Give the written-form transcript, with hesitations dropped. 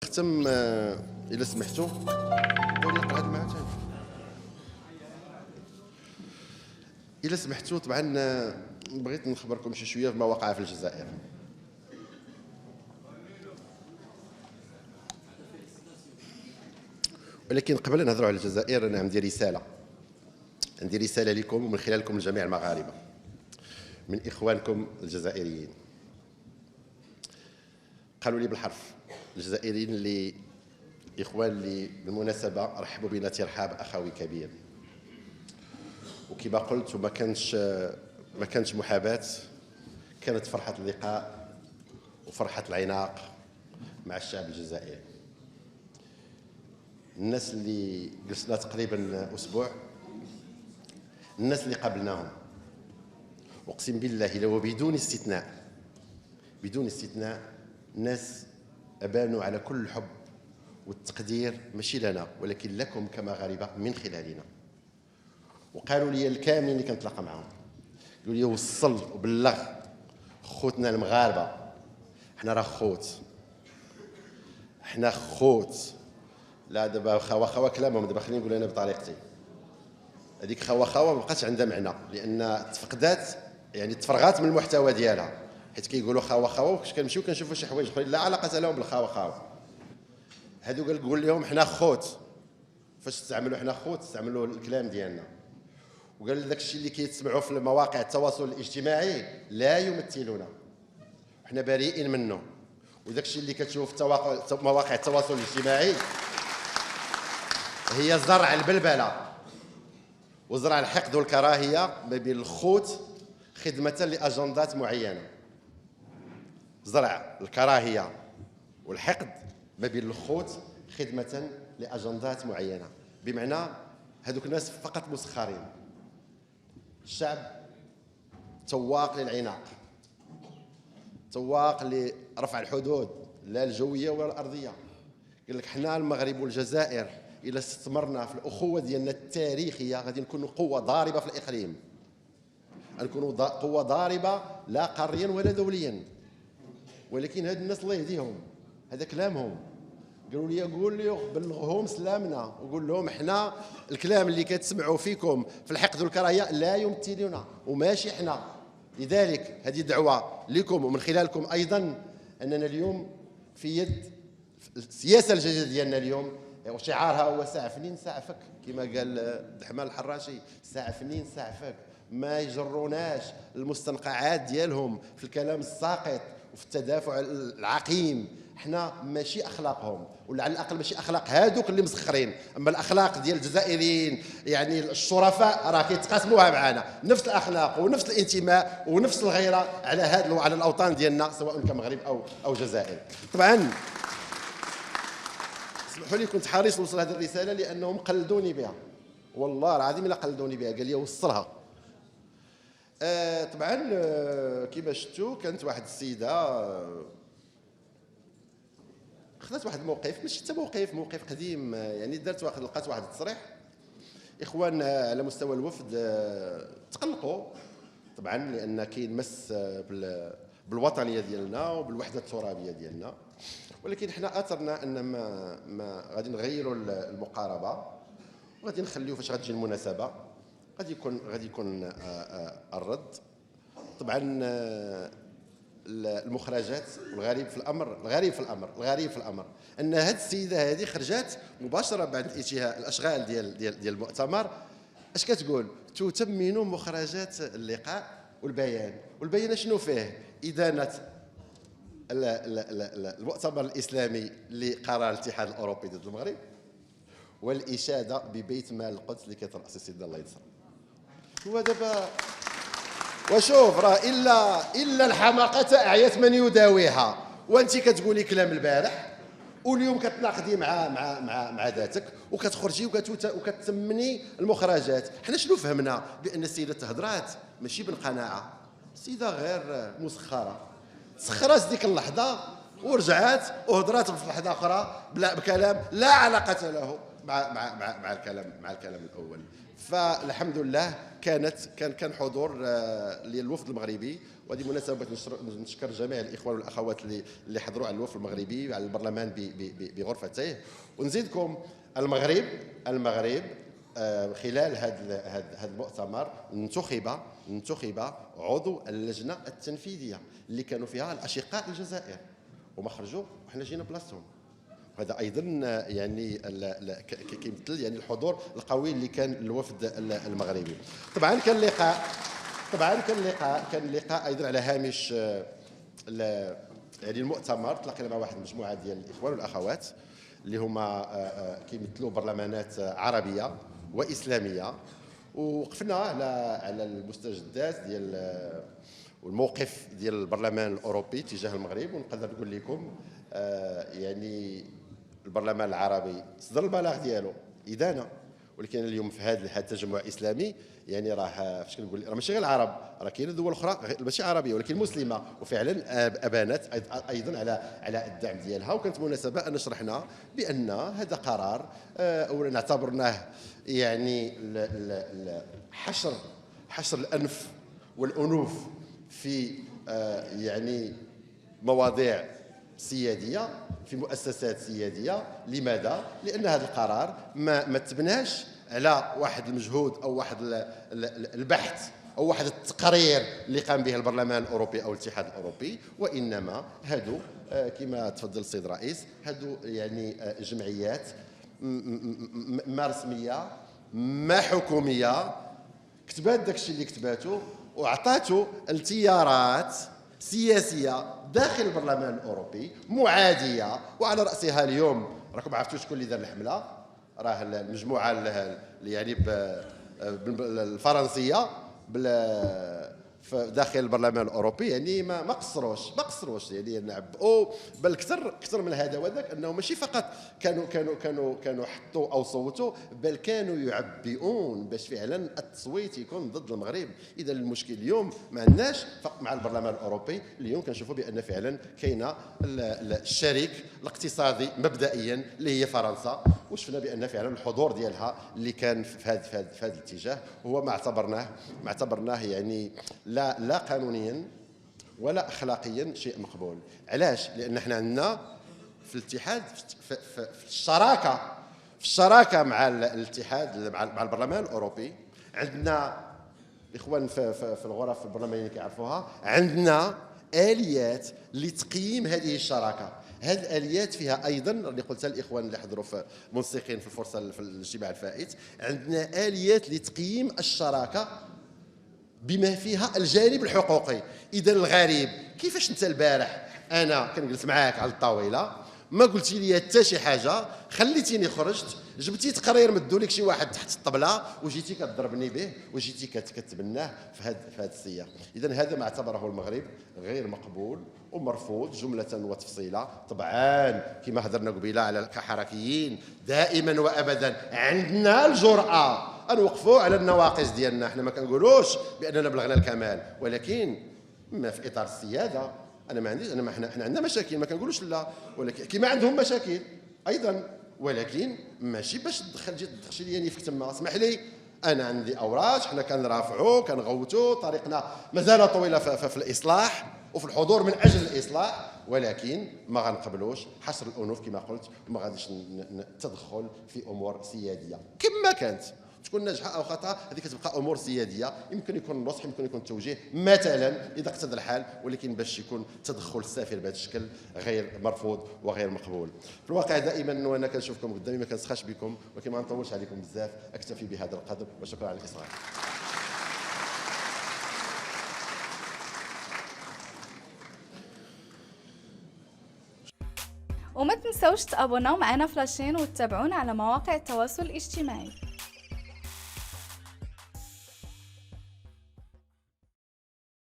نختم الا سمحتوا. قولي نقعد معاه ثاني الا سمحتوا. طبعا بغيت نخبركم شي شويه بما وقع في الجزائر. ولكن قبل ان نهضروا على الجزائر انا عندي رساله لكم ومن خلالكم لجميع المغاربه من اخوانكم الجزائريين. قالوا لي بالحرف الجزائريين اللي اخوان اللي بالمناسبه رحبوا بنا ترحاب اخوي كبير، وكما قلت وما كانش محاباه، كانت فرحه اللقاء وفرحه العناق مع الشعب الجزائري. الناس اللي جلسنا تقريبا اسبوع، الناس اللي قابلناهم، اقسم بالله لو بدون استثناء ناس ابانوا على كل الحب والتقدير، ماشي لنا ولكن لكم كمغاربه من خلالنا. وقالوا لي الكاملين اللي كنتلاقى معهم، قالوا لي وصل وبلغ خوتنا المغاربه، حنا راه خوت. لا دابا خوا كلامهم، دابا خليني نقول انا بطريقتي. هذيك خوا ما بقاتش عندها معنى، لان تفقدات، يعني تفرغات من المحتوى ديالها، حيت كيقولوا خوا كنمشيو كنشوفوا شي حوايج اخرين لا علاقه لهم بالخوا. هادو قول لهم حنا خوت. فاش تستعملوا حنا خوت تستعملوا الكلام ديالنا. وقال داك الشيء اللي كيتسمعوا في مواقع التواصل الاجتماعي لا يمثلنا، حنا بريئين منه. وداك الشيء اللي كتشوف في مواقع التواصل الاجتماعي هي زرع البلبله وزرع الحقد والكراهيه ما بين الخوت خدمه لاجندات معينه. زرع الكراهيه والحقد ما بين الخوت خدمه لاجندات معينه، بمعنى هذوك الناس فقط مسخرين. الشعب تواق للعناق، تواق لرفع الحدود لا الجويه ولا الارضيه. قال لك حنا المغرب والجزائر الا استثمرنا في الاخوه ديالنا التاريخيه غادي نكونوا قوه ضاربه في الاقليم، غنكونوا قوه ضاربه لا قاريا ولا دوليا. ولكن هاد الناس الله يهديهم، هذا كلامهم. قالوا لي قول لي بلغهم سلامنا وقول لهم حنا الكلام اللي كتسمعوا فيكم في الحقد والكراهيه لا يمثلنا وماشي حنا. لذلك هذه دعوه لكم ومن خلالكم ايضا، اننا اليوم في يد السياسه الجديده ديالنا اليوم، وشعارها هو سعفني نسعفك، كما قال الدحمان الحراشي، سعفني نسعفك. ما يجروناش المستنقعات ديالهم في الكلام الساقط وفي التدافع العقيم. حنا ماشي اخلاقهم، ولا على الاقل ماشي اخلاق هادوك اللي مسخرين، اما الاخلاق ديال الجزائريين يعني الشرفاء راه كيتقاسموها معنا، نفس الاخلاق ونفس الانتماء ونفس الغيره على هذا وعلى الاوطان ديالنا سواء كمغرب او جزائر. طبعا اسمحوا لي كنت حريص نوصل هذه الرساله لانهم قلدوني بها، والله العظيم الا قلدوني بها. قال لي وصلها. طبعا كما شفتوا كانت واحد السيده خذت واحد الموقف، ماشي حتى موقف قديم، يعني لقات واحد التصريح. اخوان على مستوى الوفد تقلقوا طبعا لان كاين مس بالوطنيه ديالنا وبالوحده الترابيه ديالنا، ولكن حنا اثرنا ان ما غادي نغيروا المقاربه، وغادي نخليو فاش غتجي المناسبه غادي يكون الرد. طبعا المخرجات والغريب في الامر ان هذه السيده هذه خرجت مباشره بعد انتهاء الاشغال ديال المؤتمر. اش كتقول؟ تثمن مخرجات اللقاء والبيان شنو فيه؟ ادانه المؤتمر الاسلامي لقرار الاتحاد الاوروبي ضد المغرب، والاشاده ببيت مال القدس اللي كيترأس سيدنا الله ينصر. هو دابا وشوف راه الا الحماقه اعيت من يداويها. وانت كتقولي كلام البارح واليوم كتناقضي مع ذاتك وكتخرجي وكتثمني المخرجات. حنا شنو فهمنا؟ بان السيده تهضرات ماشي بالقناعه، السيده غير مسخره، سخرات ديك اللحظه ورجعات وهضرات في لحظه اخرى بكلام لا علاقه له مع الكلام الاول. فالحمد لله كان حضور للوفد المغربي، وهذه مناسبه نشكر جميع الاخوان والاخوات اللي حضروا على الوفد المغربي على البرلمان بغرفته. ونزيدكم المغرب خلال هذا المؤتمر انتخب عضو اللجنه التنفيذيه اللي كانوا فيها الاشقاء الجزائر، وما خرجوا وحنا جينا بلاصتهم. هذا ايضا يعني كيمثل يعني الحضور القوي اللي كان الوفد المغربي. طبعا كان لقاء ايضا على هامش يعني المؤتمر. تلاقينا مع واحد المجموعه ديال الاخوان والاخوات اللي هما كيمثلوا برلمانات عربيه واسلاميه، ووقفنا على المستجدات ديال والموقف ديال البرلمان الاوروبي تجاه المغرب. ونقدر نقول لكم يعني البرلمان العربي صدر البلاغ ديالو ادانه، ولكن اليوم في هذا التجمع الاسلامي يعني راه فاش كنقول راه ماشي غير العرب، راه كاينه دول اخرى ماشي عربيه ولكن مسلمه، وفعلا ابانت ايضا على الدعم ديالها. وكانت مناسبه ان شرحنا بان هذا قرار اولا نعتبرناه يعني حشر الانف والانوف في يعني مواضيع سياديه في مؤسسات سياديه. لماذا؟ لان هذا القرار ما تبناش على واحد المجهود او واحد البحث او واحد التقرير اللي قام به البرلمان الاوروبي او الاتحاد الاوروبي، وانما هادو كما تفضل السيد الرئيس هادو يعني جمعيات ما رسميه ما حكوميه كتبات داكشي اللي كتباتو وعطاتو التيارات سياسيه داخل البرلمان الاوروبي معاديه. وعلى راسها اليوم راكم عرفتوا شكون اللي دار الحمله، راه المجموعه اللي يعني الفرنسيه داخل البرلمان الاوروبي. يعني ما قصروش يعني نعبئوا، بل اكثر من هذا وذاك، انه ماشي فقط كانوا حطوا او صوتوا، بل كانوا يعبئون باش فعلا التصويت يكون ضد المغرب. اذا المشكل اليوم ما عندناش فقط مع البرلمان الاوروبي، اليوم كنشوفوا بان فعلا كاينه الشريك الاقتصادي مبدئيا اللي هي فرنسا، وشفنا بان فعلا الحضور ديالها اللي كان في هذا الاتجاه هو ما اعتبرناه يعني لا قانونيا ولا اخلاقيا شيء مقبول. علاش؟ لان احنا عندنا في الاتحاد في الشراكه مع الاتحاد مع البرلمان الاوروبي، عندنا الاخوان في الغرف البرلمانيه كيعرفوها، عندنا اليات لتقييم هذه الشراكه. هذه الاليات فيها ايضا اللي قلتها الاخوان اللي حضروا منسقين في الفرصه في الاجتماع الفائت، عندنا اليات لتقييم الشراكه بما فيها الجانب الحقوقي. اذا الغريب كيفاش انت البارح انا كنجلس معاك على الطاوله ما قلتي لي حتى شي حاجه، خليتيني خرجت، جبتي تقرير مدوا لك شي واحد تحت الطبله وجيتي كتضربني به وجيتي كتبناه في هذا السياق. اذا هذا ما اعتبره المغرب غير مقبول ومرفوض جمله وتفصيلا. طبعا كما هضرنا قبيله على كحركيين دائما وابدا عندنا الجرأه ان نوقفوا على النواقص ديالنا. احنا ما كنقولوش باننا بلغنا الكمال، ولكن ما في اطار السياده. انا ما عنديش احنا عندنا مشاكل ما كنقولوش لا، ولكن كما عندهم مشاكل ايضا، ولكن ماشي باش تدخلي لي يعني فيك تما. اسمح لي انا عندي اوراق، حنا كنرافعوا كنغوتوا، طريقنا مازال طويله في الاصلاح وفي الحضور من اجل الاصلاح، ولكن ما غنقبلوش حصر الانوف كما قلت، وما غاديش التدخل في امور سياديه كما كانت تكون ناجحه او خطا. هذه كتبقى امور سياديه، يمكن يكون النصح يمكن يكون التوجيه مثلا اذا اقتضى الحال، ولكن باش يكون تدخل سافر بهذا الشكل غير مرفوض وغير مقبول. في الواقع دائما وانا كنشوفكم قدامي ما كنسخاش بكم، ولكن ما نطولش عليكم بزاف، اكتفي بهذا القدر وشكرا على الاصغاء. وما تنسوش تابوناو معنا فلاشين وتتابعونا على مواقع التواصل الاجتماعي.